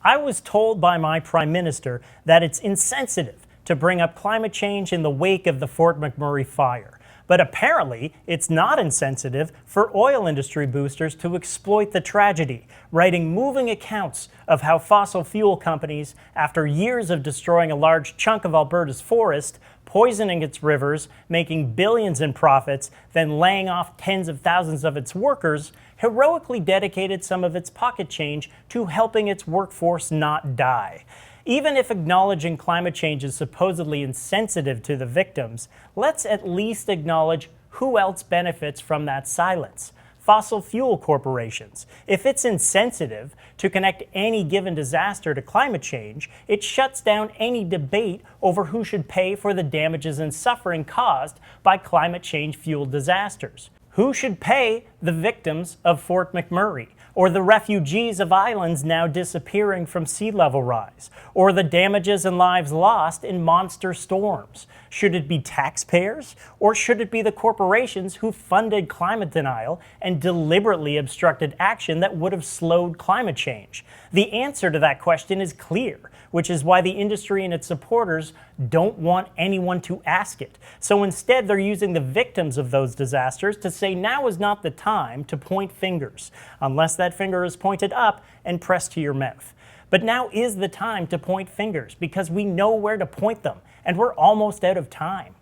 I was told by my Prime Minister that it's insensitive to bring up climate change in the wake of the Fort McMurray fire. But apparently, it's not insensitive for oil industry boosters to exploit the tragedy, writing moving accounts of how fossil fuel companies, after years of destroying a large chunk of Alberta's forest, poisoning its rivers, making billions in profits, then laying off tens of thousands of its workers, heroically dedicated some of its pocket change to helping its workforce not die. Even if acknowledging climate change is supposedly insensitive to the victims, let's at least acknowledge who else benefits from that silence. Fossil fuel corporations. If it's insensitive to connect any given disaster to climate change, it shuts down any debate over who should pay for the damages and suffering caused by climate change-fueled disasters. Who should pay the victims of Fort McMurray, or the refugees of islands now disappearing from sea level rise, or the damages and lives lost in monster storms? Should it be taxpayers, or should it be the corporations who funded climate denial and deliberately obstructed action that would have slowed climate change? The answer to that question is clear, which is why the industry and its supporters don't want anyone to ask it. So instead, they're using the victims of those disasters to say now is not the time to point fingers, unless that finger is pointed up and pressed to your mouth. But now is the time to point fingers because we know where to point them, and we're almost out of time.